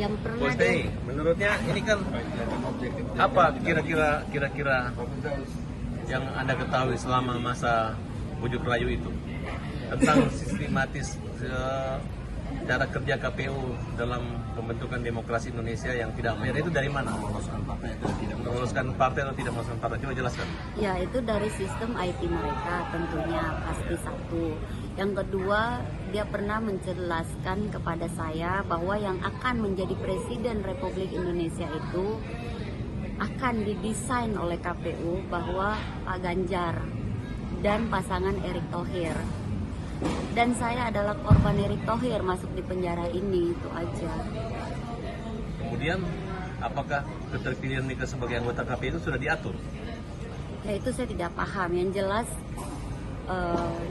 yang pernah Bos Teh, menurutnya ini kan apa kira-kira yang Anda ketahui selama masa bujuk rayu itu tentang sistematis cara kerja KPU dalam pembentukan demokrasi Indonesia yang tidak fair itu dari mana? Meloloskan partai atau tidak meloloskan partai? Coba jelaskan. Ya, itu dari sistem IT mereka tentunya pasti satu. Yang kedua, dia pernah menjelaskan kepada saya bahwa yang akan menjadi Presiden Republik Indonesia itu akan didesain oleh KPU bahwa Pak Ganjar dan pasangan Erick Thohir. Dan saya adalah korban Erick Thohir masuk di penjara ini, itu aja. Kemudian, apakah keterpilihan Nika sebagai anggota KPU itu sudah diatur? Ya, itu saya tidak paham. Yang jelas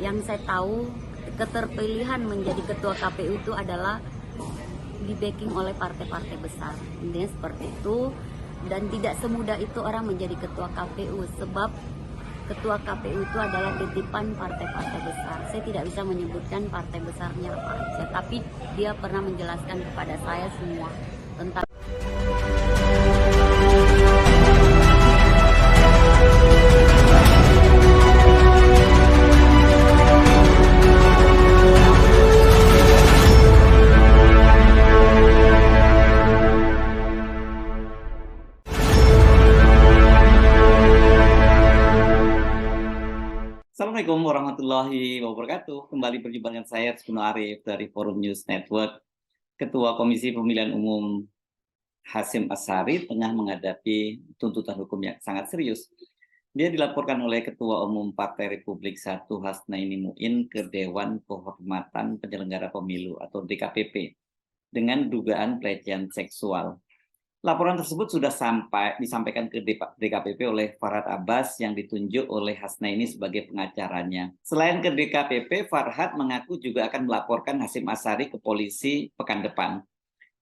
yang saya tahu keterpilihan menjadi ketua KPU itu adalah di backing oleh partai-partai besar. Intinya seperti itu. Dan tidak semudah itu orang menjadi ketua KPU, sebab ketua KPU itu adalah titipan partai-partai besar. Saya tidak bisa menyebutkan partai besarnya apa aja, tapi dia pernah menjelaskan kepada saya semua tentang. Assalamualaikum warahmatullahi wabarakatuh. Kembali berjumpa dengan saya Suno Arif dari Forum News Network. Ketua Komisi Pemilihan Umum Hasyim Asyari tengah menghadapi tuntutan hukum yang sangat serius. Dia dilaporkan oleh Ketua Umum Partai Republik I Hasnaini Muin ke Dewan Kehormatan Penyelenggara Pemilu atau DKPP dengan dugaan pelecehan seksual. Laporan tersebut sudah disampaikan ke DKPP oleh Farhad Abbas yang ditunjuk oleh Hasnaini sebagai pengacaranya. Selain ke DKPP, Farhad mengaku juga akan melaporkan Hasyim Asyari ke polisi pekan depan.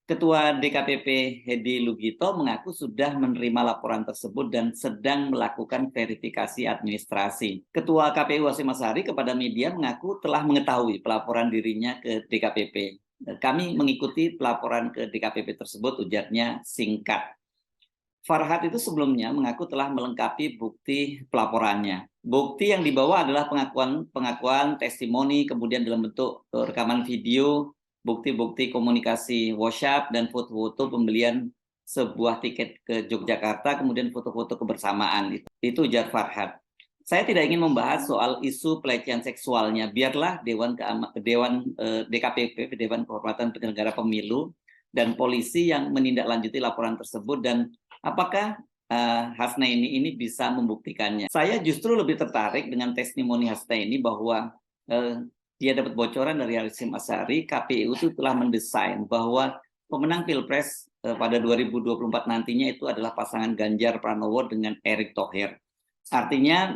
Ketua DKPP Hedi Lugito mengaku sudah menerima laporan tersebut dan sedang melakukan verifikasi administrasi. Ketua KPU Hasyim Asyari kepada media mengaku telah mengetahui pelaporan dirinya ke DKPP. Kami mengikuti pelaporan ke DKPP tersebut, ujarnya singkat. Farhad itu sebelumnya mengaku telah melengkapi bukti pelaporannya. Bukti yang dibawa adalah pengakuan testimoni, kemudian dalam bentuk rekaman video, bukti-bukti komunikasi WhatsApp, dan foto-foto pembelian sebuah tiket ke Yogyakarta, kemudian foto-foto kebersamaan. Itu ujar Farhad. Saya tidak ingin membahas soal isu pelecehan seksualnya. Biarlah DKPP, Dewan Kehormatan Penyelenggara Pemilu, dan polisi yang menindaklanjuti laporan tersebut, dan apakah Hasnaini ini bisa membuktikannya. Saya justru lebih tertarik dengan testimoni Hasnaini bahwa dia dapat bocoran dari Hasyim Asyari, KPU itu telah mendesain bahwa pemenang Pilpres pada 2024 nantinya itu adalah pasangan Ganjar Pranowo dengan Erick Thohir. Artinya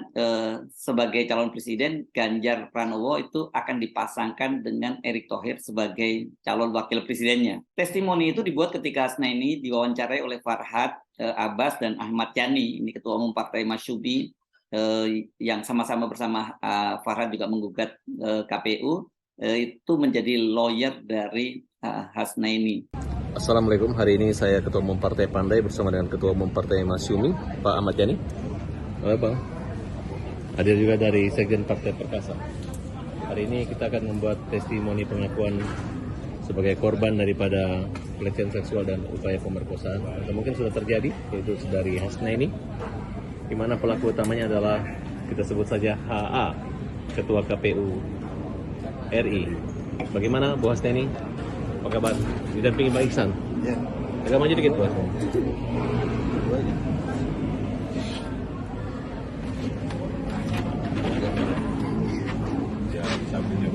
sebagai calon presiden, Ganjar Pranowo itu akan dipasangkan dengan Erick Thohir sebagai calon wakil presidennya. Testimoni itu dibuat ketika Hasnaini diwawancarai oleh Farhad Abbas dan Ahmad Yani, ini Ketua Umum Partai Masyumi, yang sama-sama bersama Farhad juga menggugat KPU, itu menjadi lawyer dari Hasnaini. Assalamualaikum, hari ini saya Ketua Umum Partai Pandai bersama dengan Ketua Umum Partai Masyumi, Pak Ahmad Yani. Halo Bang, hadir juga dari Sekjen Partai Perkasa. Hari ini kita akan membuat testimoni pengakuan sebagai korban daripada pelecehan seksual dan upaya pemerkosaan atau mungkin sudah terjadi, yaitu dari Hasnaini, di mana pelaku utamanya adalah, kita sebut saja HA, Ketua KPU RI. Bagaimana Bu Hasnaini? Apa kabar? Didampingi Pak Iksan? Ya. Agak maju dikit Bu.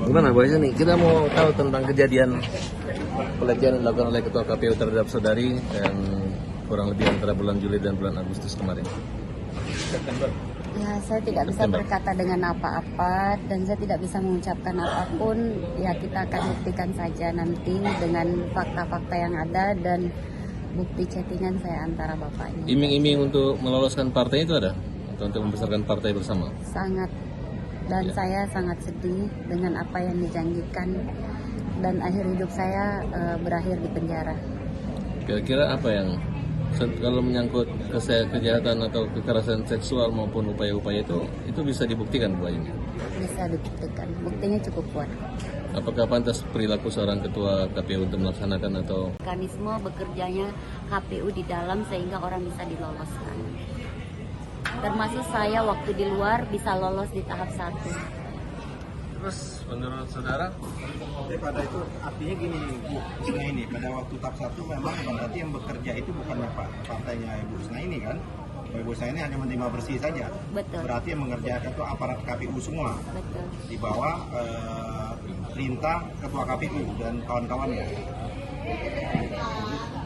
Gimana Bu nih? Kita mau tahu tentang kejadian pelecehan yang dilakukan oleh Ketua KPU terhadap saudari yang kurang lebih antara bulan Juli dan bulan Agustus kemarin. September. Ya, saya tidak bisa berkata dengan apa-apa dan saya tidak bisa mengucapkan apapun. Ya, kita akan buktikan saja nanti dengan fakta-fakta yang ada dan bukti chattingan saya antara bapaknya. Iming-iming untuk meloloskan partai itu ada? Atau untuk membesarkan partai bersama? Sangat. Dan ya, saya sangat sedih dengan apa yang dijanjikan dan akhir hidup saya berakhir di penjara. Kira-kira apa yang kalau menyangkut kejahatan atau kekerasan seksual maupun upaya-upaya itu bisa dibuktikan Bu ini? Bisa dibuktikan, buktinya cukup kuat. Apakah pantas perilaku seorang ketua KPU untuk melaksanakan atau Mekanisme bekerjanya KPU di dalam sehingga orang bisa diloloskan. Termasuk saya waktu di luar bisa lolos di tahap 1. terus menurut saudara? Pada itu artinya gini Bu Husna ini, pada waktu tahap 1 memang berarti yang bekerja itu bukannya partainya Ibu Husna ini kan? Ibu Husna ini hanya menerima bersih saja. Betul. Berarti yang mengerjakan itu aparat KPU semua Betul. di bawah perintah ketua KPU dan kawan-kawannya.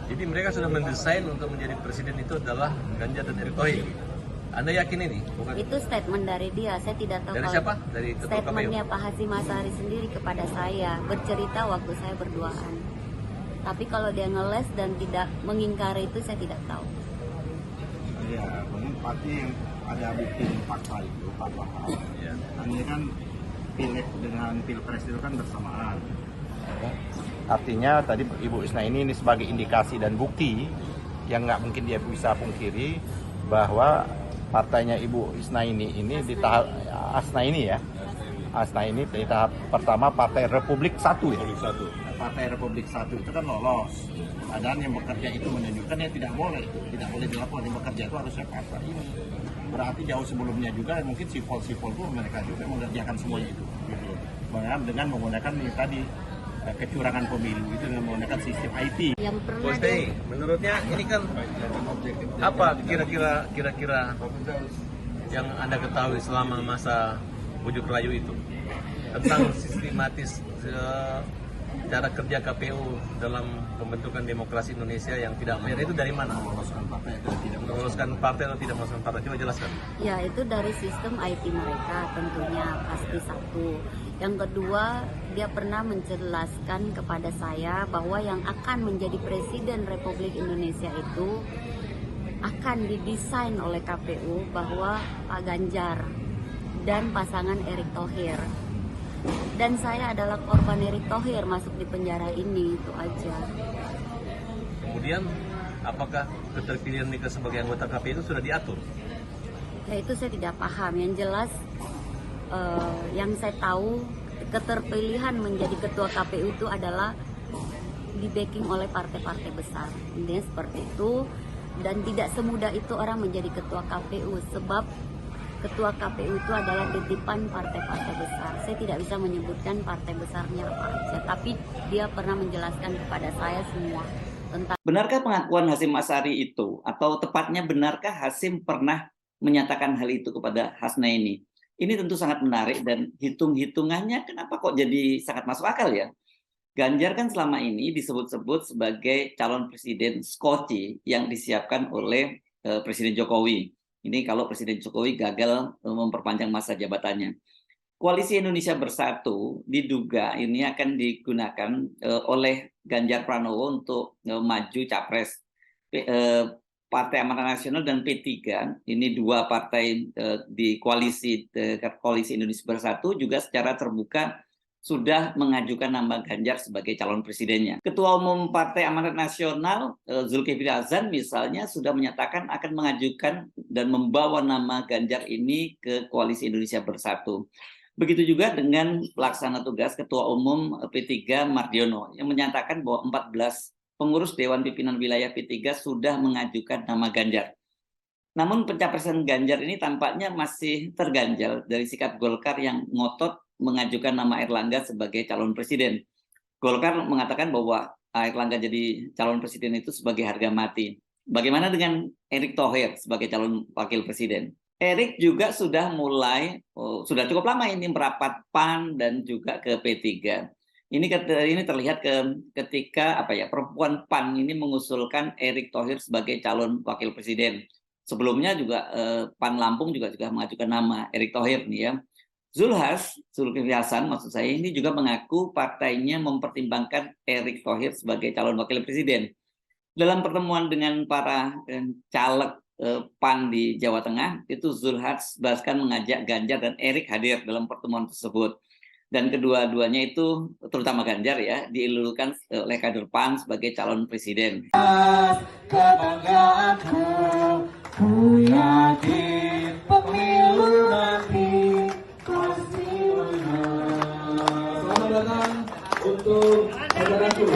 Jadi mereka sudah mendesain untuk menjadi presiden itu adalah Ganjar dan Erick Thohir. Anda yakin ini? Bukan Itu statement dari dia, saya tidak tahu. dari kalau siapa? Dari ketua KPU? statementnya Pak Hasyim Asyari sendiri kepada saya, bercerita waktu saya berduaan. Tapi kalau dia ngeles dan tidak mengingkari itu saya tidak tahu. Ya, mungkin pasti yang ada bukti dan fakta itu Pak paham. Ya. Ini kan pileg dengan pilpres itu kan bersamaan. Artinya tadi Ibu Husna ini sebagai indikasi dan bukti yang nggak mungkin dia bisa pungkiri bahwa partainya Ibu Husna ini di tahap Asna ini ya. Asna ini di tahap pertama Partai Republik 1 ya. Partai Republik 1 itu kan lolos. Dan yang bekerja itu menunjukkan ya tidak boleh dilakukan. Yang bekerja itu harusnya partai ini. Berarti jauh sebelumnya juga mungkin sipol-sipol itu mereka juga mengerjakan semuanya itu. Gitu. Dengan menggunakan ini tadi kecurangan pemilu itu dengan menggunakan sistem IT. Yang pernah Bos Teh, menurutnya ini kan apa kira-kira yang Anda ketahui selama masa bujuk rayu itu tentang sistematis cara kerja KPU dalam pembentukan demokrasi Indonesia yang tidak fair itu dari mana? Meloloskan partai atau tidak meloloskan partai? Coba jelaskan. Ya, itu dari sistem IT mereka tentunya pasti satu. Yang kedua, dia pernah menjelaskan kepada saya bahwa yang akan menjadi Presiden Republik Indonesia itu akan didesain oleh KPU bahwa Pak Ganjar dan pasangan Erick Thohir. Dan saya adalah korban Erick Thohir masuk di penjara ini, itu aja. Kemudian, apakah keterpilihan mereka sebagai anggota KPU itu sudah diatur? Ya itu saya tidak paham. Yang jelas yang saya tahu keterpilihan menjadi ketua KPU itu adalah di backing oleh partai-partai besar. Intinya seperti itu. Dan tidak semudah itu orang menjadi ketua KPU sebab ketua KPU itu adalah titipan partai-partai besar. Saya tidak bisa menyebutkan partai besarnya apa aja, tapi dia pernah menjelaskan kepada saya semua tentang. Benarkah pengakuan Hasyim Asyari itu? Atau tepatnya benarkah Hasyim pernah menyatakan hal itu kepada Hasna ini? Ini tentu sangat menarik dan hitung-hitungannya kenapa kok jadi sangat masuk akal ya? Ganjar kan selama ini disebut-sebut sebagai calon presiden skoci yang disiapkan oleh Presiden Jokowi. Ini kalau Presiden Jokowi gagal memperpanjang masa jabatannya. Koalisi Indonesia Bersatu diduga ini akan digunakan oleh Ganjar Pranowo untuk maju capres. Partai Amanat Nasional dan P3, ini dua partai di koalisi Indonesia Bersatu juga secara terbuka sudah mengajukan nama Ganjar sebagai calon presidennya. Ketua Umum Partai Amanat Nasional Zulkifli Hasan misalnya sudah menyatakan akan mengajukan dan membawa nama Ganjar ini ke Koalisi Indonesia Bersatu. Begitu juga dengan pelaksana tugas Ketua Umum P3 Mardiono yang menyatakan bahwa 14 pengurus Dewan Pimpinan Wilayah P3 sudah mengajukan nama Ganjar. Namun pencapresan Ganjar ini tampaknya masih terganjal dari sikap Golkar yang ngotot mengajukan nama Airlangga sebagai calon presiden. Golkar mengatakan bahwa Airlangga jadi calon presiden itu sebagai harga mati. Bagaimana dengan Erick Thohir sebagai calon wakil presiden? Erick juga sudah sudah cukup lama ini merapat PAN dan juga ke P3. Ini terlihat ketika perempuan PAN ini mengusulkan Erick Thohir sebagai calon wakil presiden. Sebelumnya juga PAN Lampung juga mengajukan nama Erick Thohir nih ya. Zulkifli Hasan maksud saya ini juga mengaku partainya mempertimbangkan Erick Thohir sebagai calon wakil presiden. Dalam pertemuan dengan para caleg PAN di Jawa Tengah, itu Zulkifli bahkan mengajak Ganjar dan Erick hadir dalam pertemuan tersebut. Dan kedua-duanya itu, terutama Ganjar ya, dielulukan oleh kader PAN sebagai calon presiden. Kebanggaanku, ku yakin pemilu nanti pasti menang. Selamat datang untuk saudaraku.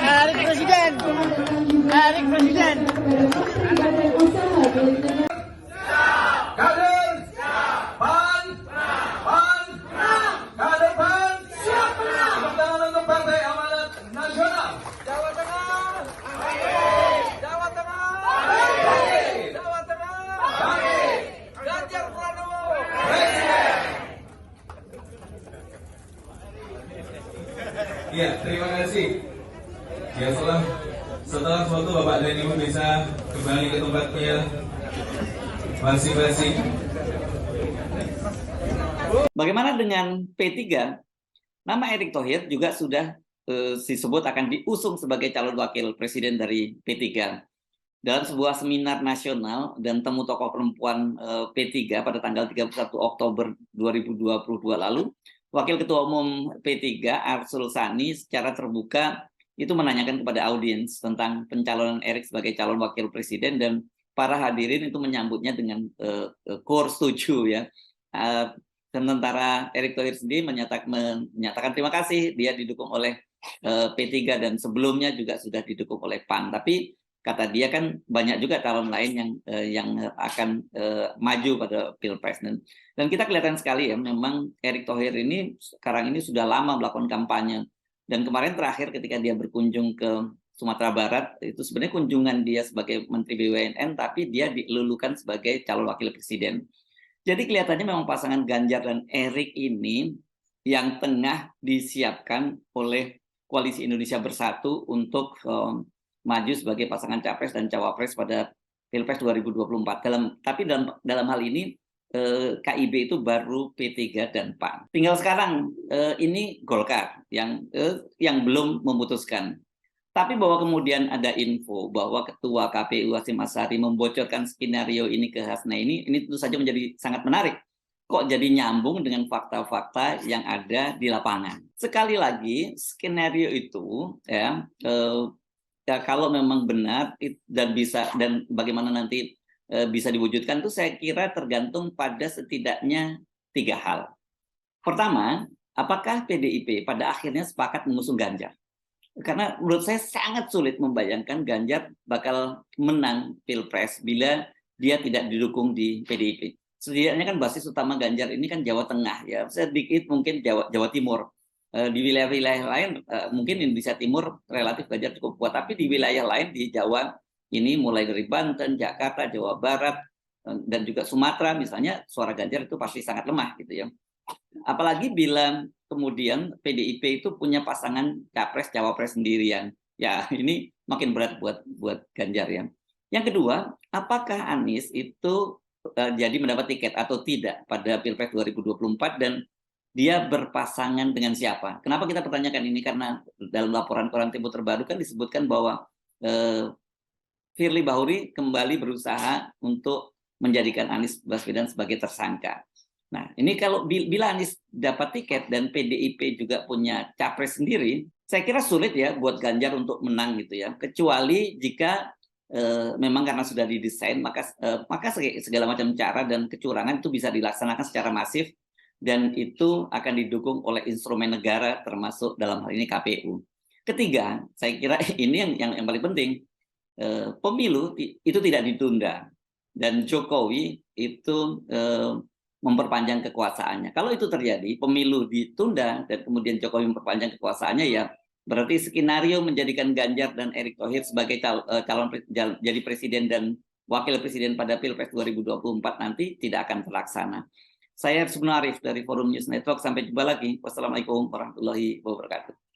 Erik Presiden. Erik Presiden. Kader PAN, kader PAN, siap menang. Tepuk tangan untuk Partai Amanat Nasional. Jawa Tengah, Jawa Tengah, Jawa Tengah, Ganjar Pranowo, Presiden. Iya, terima kasih. Ya setelah suatu Bapak dan Ibu bisa kembali ke tempatnya masing-masing. Bagaimana dengan P3? Nama Erick Thohir juga sudah disebut akan diusung sebagai calon wakil presiden dari P3. Dalam sebuah seminar nasional dan temu tokoh perempuan P3 pada tanggal 31 Oktober 2022 lalu, Wakil Ketua Umum P3 Arsul Sani secara terbuka itu menanyakan kepada audiens tentang pencalonan Erick sebagai calon wakil presiden, dan para hadirin itu menyambutnya dengan core setuju ya. Sementara Erick Thohir sendiri menyatakan terima kasih dia didukung oleh P3 dan sebelumnya juga sudah didukung oleh PAN. Tapi kata dia kan banyak juga calon lain yang akan maju pada Pilpres, dan kita kelihatan sekali ya memang Erick Thohir ini sekarang ini sudah lama melakukan kampanye. Dan kemarin terakhir ketika dia berkunjung ke Sumatera Barat, itu sebenarnya kunjungan dia sebagai Menteri BUMN, tapi dia dilulukan sebagai calon wakil presiden. Jadi kelihatannya memang pasangan Ganjar dan Erick ini yang tengah disiapkan oleh Koalisi Indonesia Bersatu untuk maju sebagai pasangan capres dan cawapres pada Pilpres 2024. Tapi dalam hal ini KIB itu baru P3 dan PAN. Tinggal sekarang ini Golkar yang belum memutuskan. Tapi bahwa kemudian ada info bahwa Ketua KPU Hasyim Asyari membocorkan skenario ini ke Hasnaini, ini tentu saja menjadi sangat menarik. Kok jadi nyambung dengan fakta-fakta yang ada di lapangan. Sekali lagi, skenario itu ya kalau memang benar dan bagaimana nanti bisa diwujudkan itu saya kira tergantung pada setidaknya 3 hal. Pertama, apakah PDIP pada akhirnya sepakat mengusung Ganjar? Karena menurut saya sangat sulit membayangkan Ganjar bakal menang Pilpres bila dia tidak didukung di PDIP. Setidaknya kan basis utama Ganjar ini kan Jawa Tengah ya, sedikit mungkin Jawa Timur. Di wilayah-wilayah lain mungkin Indonesia Timur relatif Ganjar cukup kuat, tapi di wilayah lain di Jawa ini mulai dari Banten, Jakarta, Jawa Barat, dan juga Sumatera misalnya, suara Ganjar itu pasti sangat lemah gitu ya. Apalagi bila kemudian PDIP itu punya pasangan capres cawapres sendirian, ya ini makin berat buat Ganjar ya. Yang kedua, apakah Anies itu jadi mendapat tiket atau tidak pada Pilpres 2024 dan dia berpasangan dengan siapa? Kenapa kita pertanyakan ini? Karena dalam laporan Koran Tempo terbaru kan disebutkan bahwa Firly Bahuri kembali berusaha untuk menjadikan Anies Baswedan sebagai tersangka. Nah, ini kalau bila Anies dapat tiket dan PDIP juga punya capres sendiri, saya kira sulit ya buat Ganjar untuk menang gitu ya. Kecuali jika memang karena sudah didesain, maka segala macam cara dan kecurangan itu bisa dilaksanakan secara masif, dan itu akan didukung oleh instrumen negara termasuk dalam hal ini KPU. Ketiga, saya kira ini yang paling penting. Pemilu itu tidak ditunda dan Jokowi itu memperpanjang kekuasaannya. Kalau itu terjadi, pemilu ditunda dan kemudian Jokowi memperpanjang kekuasaannya, ya berarti skenario menjadikan Ganjar dan Erick Thohir sebagai calon jadi presiden dan wakil presiden pada Pilpres 2024 nanti tidak akan terlaksana. Saya Sugeng Arif dari Forum News Network. Sampai jumpa lagi. Wassalamualaikum warahmatullahi wabarakatuh.